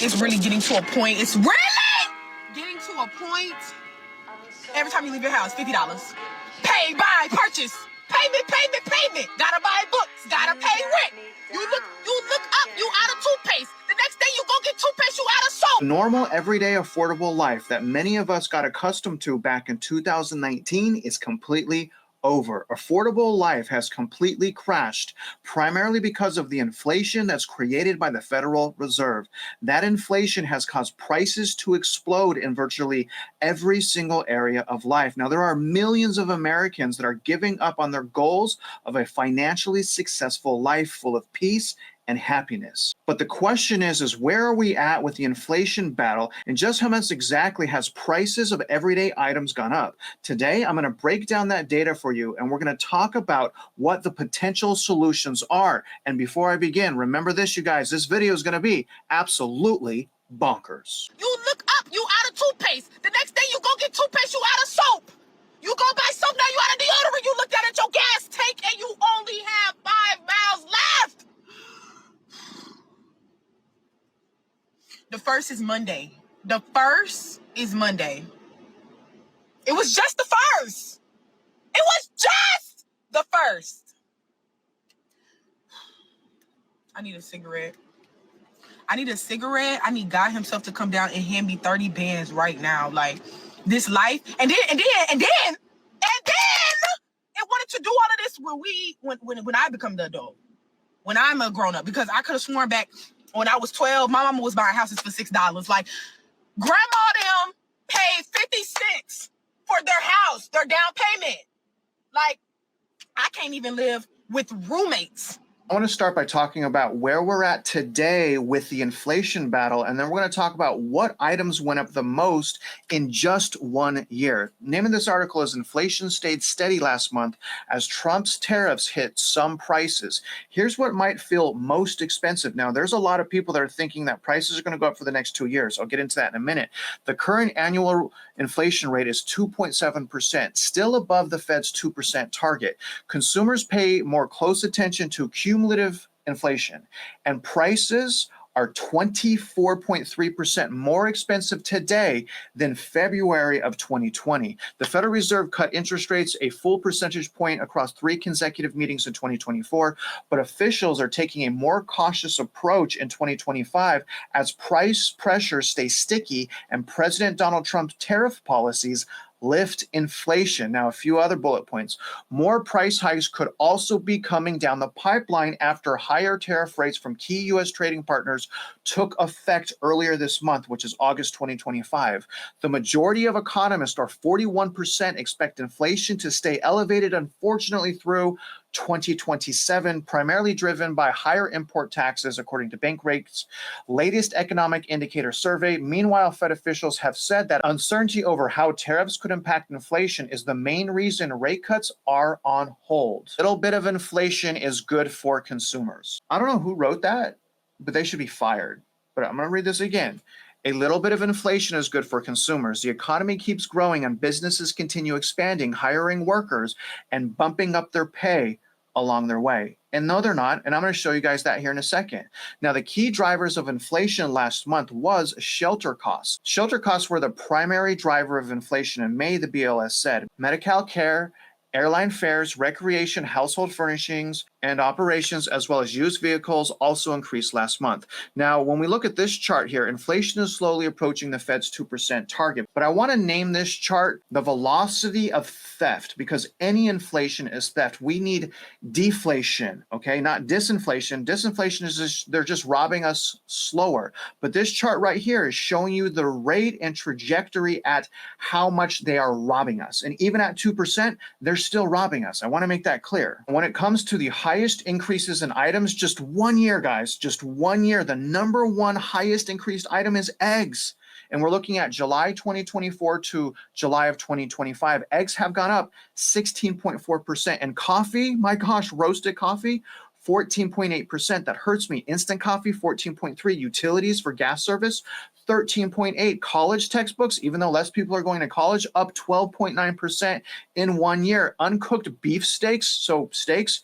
It's really getting to a point. It's really getting to a point. Every time you leave your house, $50. Pay, buy, purchase. Payment, payment, payment. Gotta buy books. Gotta pay rent. You look up, you out of toothpaste. The next day you go get toothpaste, you out of soap. Normal, everyday, affordable life that many of us got accustomed to back in 2019 is completely over. Affordable life has completely crashed, primarily because of the inflation that's created by the Federal Reserve. That inflation has caused prices to explode in virtually every single area of life. Now, there are millions of Americans that are giving up on their goals of a financially successful life full of peace and happiness. But the question is where are we at with the inflation battle, and just how much exactly has prices of everyday items gone up? Today, I'm going to break down that data for you, and we're going to talk about what the potential solutions are. And before I begin, remember this, you guys, this video is going to be absolutely bonkers. You look up, you out of toothpaste. The next day you go get toothpaste, you out of soap. You go buy soap, now you out of deodorant. You look down at your gas tank and you only have 5 miles left. The first is Monday. The first is Monday. It was just the first. It was just the first. I need a cigarette. I need a cigarette. I need God himself to come down and hand me 30 bands right now. Like, this life. And then it wanted to do all of this when I become the adult. When I'm a grown up. Because I could have sworn back when I was 12, my mama was buying houses for $6. Like, grandma them paid 50 cents for their house, their down payment. Like, I can't even live with roommates. I want to start by talking about where we're at today with the inflation battle, and then we're going to talk about what items went up the most in just 1 year. Name of this article is Inflation Stayed Steady Last Month as Trump's tariffs hit some prices. Here's what might feel most expensive. Now, there's a lot of people that are thinking that prices are going to go up for the next 2 years. I'll get into that in a minute. The current annual inflation rate is 2.7%, still above the Fed's 2% target. Consumers pay more close attention to cumulative inflation, and prices are 24.3% more expensive today than February of 2020. The Federal Reserve cut interest rates a full percentage point across 3 consecutive meetings in 2024, but officials are taking a more cautious approach in 2025 as price pressures stay sticky and President Donald Trump's tariff policies lift inflation. Now, a few other bullet points. More price hikes could also be coming down the pipeline after higher tariff rates from key U.S. trading partners took effect earlier this month, which is August 2025. The majority of economists, or 41%, expect inflation to stay elevated, unfortunately, through 2027, primarily driven by higher import taxes, according to Bankrate's latest economic indicator survey. Meanwhile, Fed officials have said that uncertainty over how tariffs could impact inflation is the main reason rate cuts are on hold. A little bit of inflation is good for consumers. I don't know who wrote that, but they should be fired. But I'm going to read this again. A little bit of inflation is good for consumers. The economy keeps growing and businesses continue expanding, hiring workers, and bumping up their pay along their way. And no, they're not. And I'm going to show you guys that here in a second. Now, the key drivers of inflation last month was shelter costs. Shelter costs were the primary driver of inflation in May, the BLS said. Medical care, airline fares, recreation, household furnishings, and operations, as well as used vehicles, also increased last month. Now, when we look at this chart here, inflation is slowly approaching the Fed's 2% target. But I want to name this chart the velocity of theft, because any inflation is theft. We need deflation, okay? Not disinflation. Disinflation is just, they're just robbing us slower. But this chart right here is showing you the rate and trajectory at how much they are robbing us. And even at 2%, they're still robbing us. I want to make that clear. When it comes to the highest increases in items, just 1 year, guys, just 1 year, the number one highest increased item is eggs. And we're looking at July 2024 to July of 2025. Eggs have gone up 16.4%. And coffee, my gosh, roasted coffee, 14.8%. That hurts me. Instant coffee, 14.3%. Utilities for gas service, 13.8%. College textbooks, even though less people are going to college, up 12.9% in 1 year. Uncooked beef steaks, so steaks,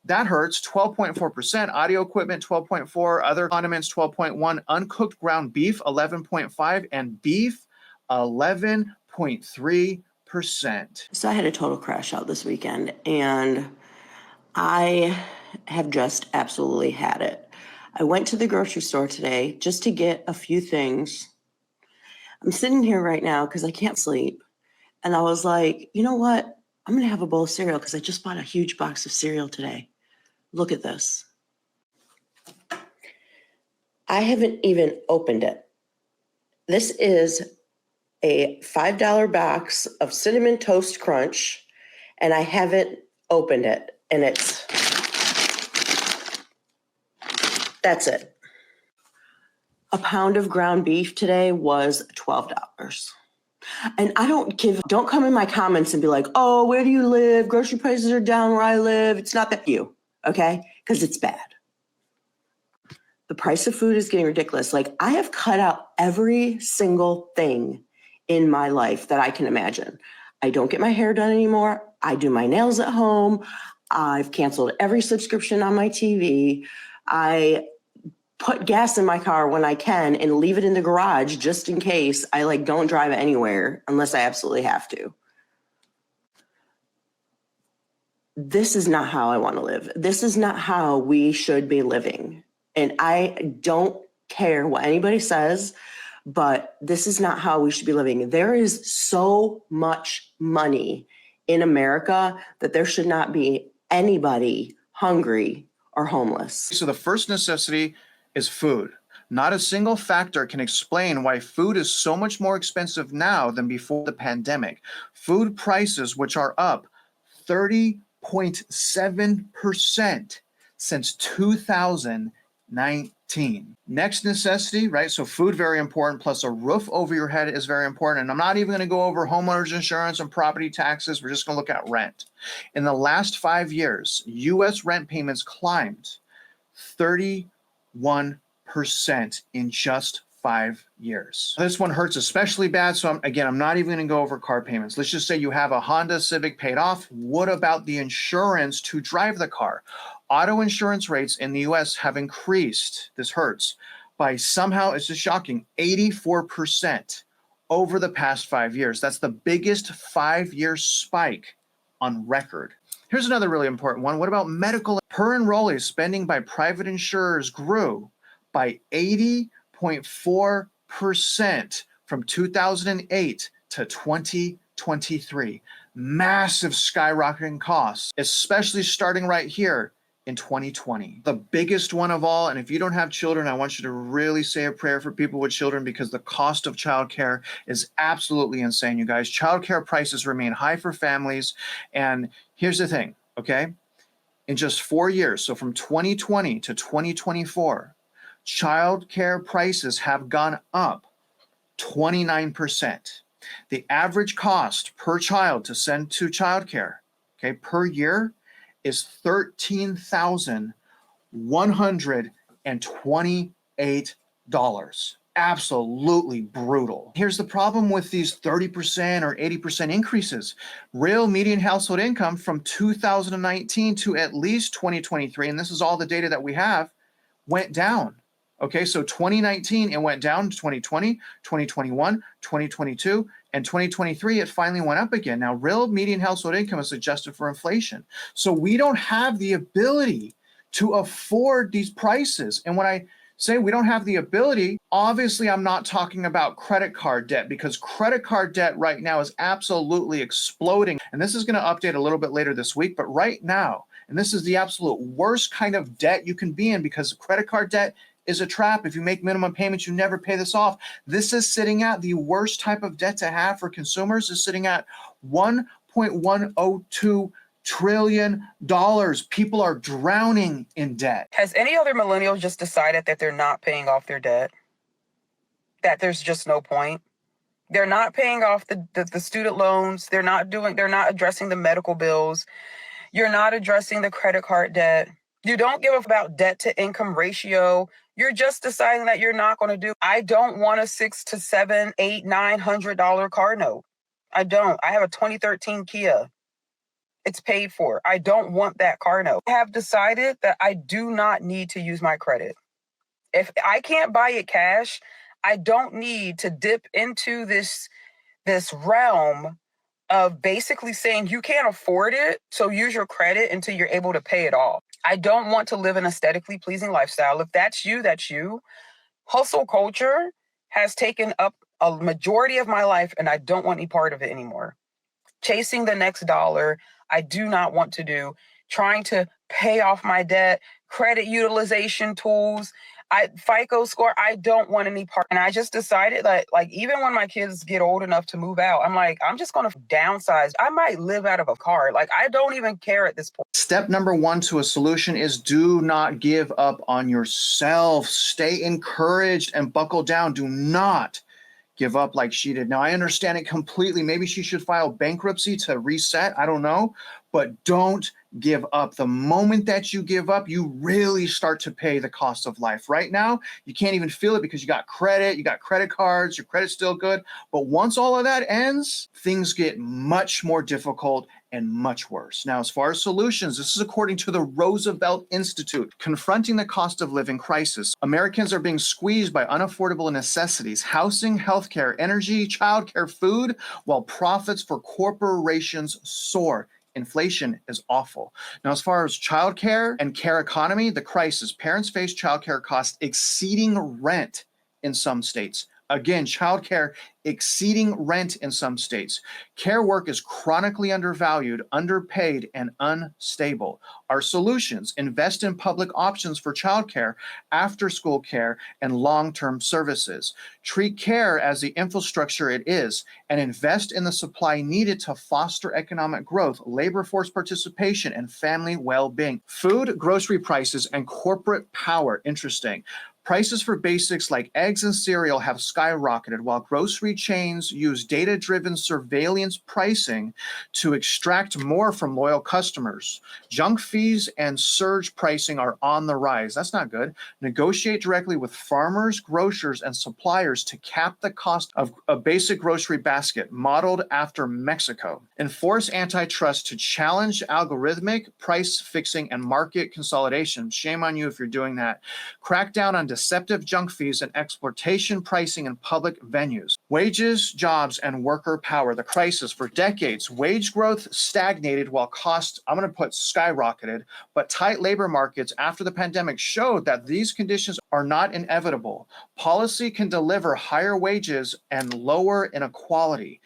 That hurts. 12.4%. Audio equipment, 12.4. Other condiments, 12.1. Uncooked ground beef, 11.5. And beef, 11.3%. So I had a total crash out this weekend, and I have just absolutely had it. I went to the grocery store today just to get a few things. I'm sitting here right now because I can't sleep. And I was like, you know what? I'm going to have a bowl of cereal because I just bought a huge box of cereal today. Look at this. I haven't even opened it. This is a $5 box of Cinnamon Toast Crunch, and I haven't opened it. And that's it. A pound of ground beef today was $12. And don't come in my comments and be like, oh, where do you live? Grocery prices are down where I live. It's not that you, okay? Because it's bad. The price of food is getting ridiculous. Like, I have cut out every single thing in my life that I can imagine. I don't get my hair done anymore. I do my nails at home. I've canceled every subscription on my TV. I put gas in my car when I can and leave it in the garage just in case I don't drive anywhere unless I absolutely have to. This is not how I want to live. This is not how we should be living. And I don't care what anybody says, but this is not how we should be living. There is so much money in America that there should not be anybody hungry or homeless. So the first necessity is food. Not a single factor can explain why food is so much more expensive now than before the pandemic. Food prices, which are up 30.7% since 2019. Next necessity, right? So food, very important, plus a roof over your head is very important. And I'm not even going to go over homeowners insurance and property taxes. We're just going to look at rent. In the last 5 years, U.S. rent payments climbed 31% in just 5 years. This one hurts especially bad. So I'm not even going to go over car payments. Let's just say you have a Honda Civic paid off. What about the insurance to drive the car? Auto insurance rates in the US have increased, this hurts, by somehow, it's just shocking, 84% over the past 5 years. That's the biggest 5-year spike on record. Here's another really important one. What about medical? Per enrollee spending by private insurers grew by 80.4% from 2008 to 2023. Massive skyrocketing costs, especially starting right here in 2020. The biggest one of all, and if you don't have children, I want you to really say a prayer for people with children because the cost of childcare is absolutely insane, you guys. Childcare prices remain high for families. And here's the thing, okay? In just 4 years, so from 2020 to 2024, childcare prices have gone up 29%. The average cost per child to send to childcare, okay, per year is $13,128. Absolutely brutal. Here's the problem with these 30% or 80% increases. Real median household income from 2019 to at least 2023, and this is all the data that we have, went down. Okay, so 2019, it went down to 2020, 2021, 2022, and 2023, it finally went up again. Now, real median household income is adjusted for inflation. So we don't have the ability to afford these prices. And when I say we don't have the ability, obviously I'm not talking about credit card debt because credit card debt right now is absolutely exploding. And this is going to update a little bit later this week, but right now, and this is the absolute worst kind of debt you can be in because credit card debt is a trap. If you make minimum payments, you never pay this off. This is sitting at the worst type of debt to have for consumers is sitting at $1.102 trillion. People are drowning in debt. Has any other millennial just decided that they're not paying off their debt? That there's just no point? They're not paying off the student loans. They're not addressing the medical bills. You're not addressing the credit card debt. You don't give about debt to income ratio. You're just deciding that you're not going to do. I don't want a $600 to $700, $800, $900 car note. I don't. I have a 2013 Kia. It's paid for. I don't want that car note. I have decided that I do not need to use my credit. If I can't buy it cash, I don't need to dip into this realm of basically saying you can't afford it, so use your credit until you're able to pay it off. I don't want to live an aesthetically pleasing lifestyle. If that's you, that's you. Hustle culture has taken up a majority of my life, and I don't want any part of it anymore. Chasing the next dollar, I do not want to do. Trying to pay off my debt, credit utilization tools, FICO score, I don't want any part. And I just decided that, like, even when my kids get old enough to move out, I'm like, I'm just going to downsize. I might live out of a car. Like, I don't even care at this point. Step number one to a solution is do not give up on yourself. Stay encouraged and buckle down. Do not give up like she did. Now, I understand it completely. Maybe she should file bankruptcy to reset. I don't know. But don't give up. The moment that you give up, you really start to pay the cost of life. Right now, you can't even feel it because you got credit, you got credit cards, your credit's still good. But once all of that ends, things get much more difficult and much worse. Now, as far as solutions, this is according to the Roosevelt Institute. Confronting the cost of living crisis, Americans are being squeezed by unaffordable necessities, housing, healthcare, energy, childcare, food, while profits for corporations soar. Inflation is awful. Now, as far as childcare and care economy, the crisis, parents face childcare costs exceeding rent in some states. Again, childcare exceeding rent in some states. Care work is chronically undervalued, underpaid, and unstable. Our solutions: invest in public options for childcare, after-school care, and long-term services. Treat care as the infrastructure it is, and invest in the supply needed to foster economic growth, labor force participation, and family well-being. Food, grocery prices, and corporate power. Interesting. Prices for basics like eggs and cereal have skyrocketed, while grocery chains use data-driven surveillance pricing to extract more from loyal customers. Junk fees and surge pricing are on the rise. That's not good. Negotiate directly with farmers, grocers, and suppliers to cap the cost of a basic grocery basket, modeled after Mexico. Enforce antitrust to challenge algorithmic price fixing and market consolidation. Shame on you if you're doing that. Crack down on deceptive junk fees and exploitation pricing in public venues. Wages, jobs, and worker power. The crisis: for decades, wage growth stagnated while costs, I'm going to put skyrocketed, but tight labor markets after the pandemic showed that these conditions are not inevitable. Policy can deliver higher wages and lower inequality.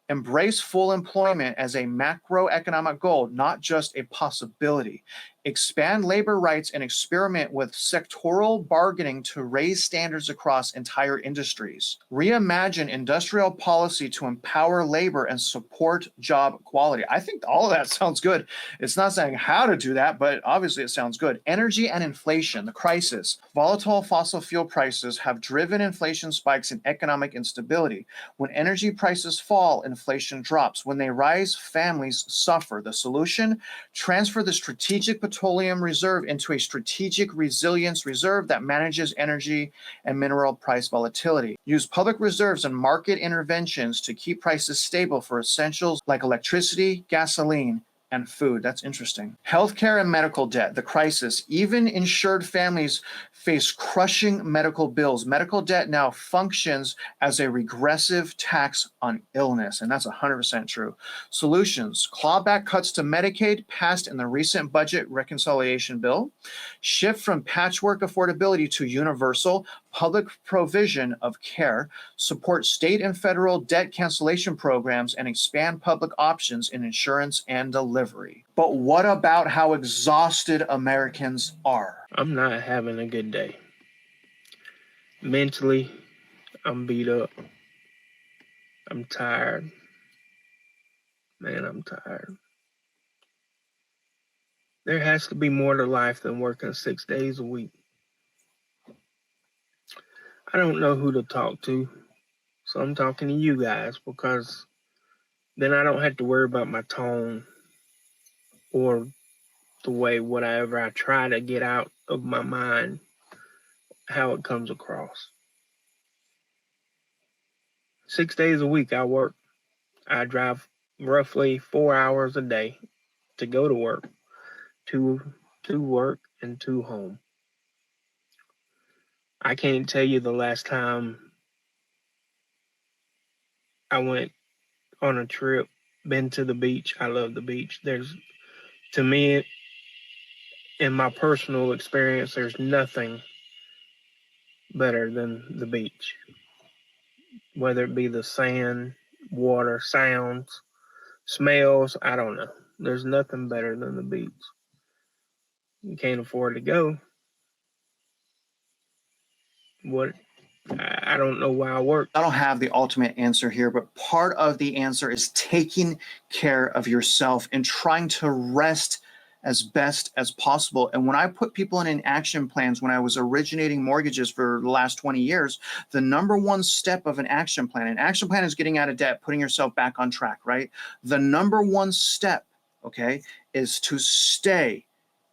Embrace full employment as a macroeconomic goal, not just a possibility. Expand labor rights and experiment with sectoral bargaining to raise standards across entire industries. Reimagine industrial policy to empower labor and support job quality. I think all of that sounds good. It's not saying how to do that, but obviously it sounds good. Energy and inflation, the crisis. Volatile fossil fuel prices have driven inflation spikes and economic instability. When energy prices fall, inflation drops. When they rise, families suffer. The solution: transfer the strategic petroleum reserve into a strategic resilience reserve that manages energy and mineral price volatility. Use public reserves and market interventions to keep prices stable for essentials like electricity, gasoline, and food. That's interesting. Healthcare and medical debt, the crisis. Even insured families face crushing medical bills. Medical debt now functions as a regressive tax on illness, and that's 100% true. Solutions: clawback cuts to Medicaid passed in the recent budget reconciliation bill. Shift from patchwork affordability to universal public provision of care. Support state and federal debt cancellation programs and expand public options in insurance and delivery. But what about how exhausted Americans are? I'm not having a good day. Mentally, I'm beat up. I'm tired. Man, I'm tired. There has to be more to life than working 6 days a week. I don't know who to talk to, so I'm talking to you guys, because then I don't have to worry about my tone or the way whatever I try to get out of my mind, how it comes across. 6 days a week I work. I drive roughly 4 hours a day to go to work, to work and to home. I can't tell you the last time I went on a trip, been to the beach. I love the beach. To me, in my personal experience, there's nothing better than the beach. Whether it be the sand, water, sounds, smells, I don't know. There's nothing better than the beach. You can't afford to go. I don't know why I work. I don't have the ultimate answer here, but part of the answer is taking care of yourself and trying to rest as best as possible. And when I put people in action plans, when I was originating mortgages for the last 20 years, the number one step of an action plan is getting out of debt, putting yourself back on track, right? The number one step, okay, is to stay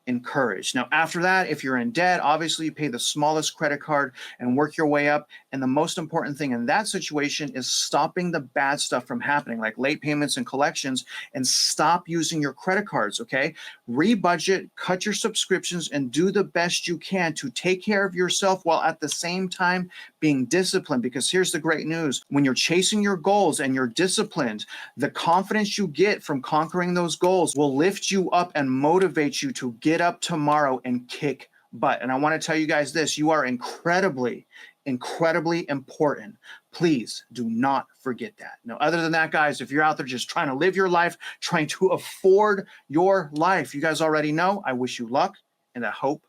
encouraged. Now, after that, if you're in debt, obviously you pay the smallest credit card and work your way up. And the most important thing in that situation is stopping the bad stuff from happening, like late payments and collections, and stop using your credit cards, okay? Rebudget, cut your subscriptions, and do the best you can to take care of yourself while at the same time being disciplined. Because here's the great news. When you're chasing your goals and you're disciplined, the confidence you get from conquering those goals will lift you up and motivate you to get up tomorrow and kick butt. And I want to tell you guys this, you are incredibly important. Please do not forget that. Now, other than that, guys, if you're out there just trying to live your life, trying to afford your life, you guys already know, I wish you luck and I hope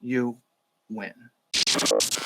you win.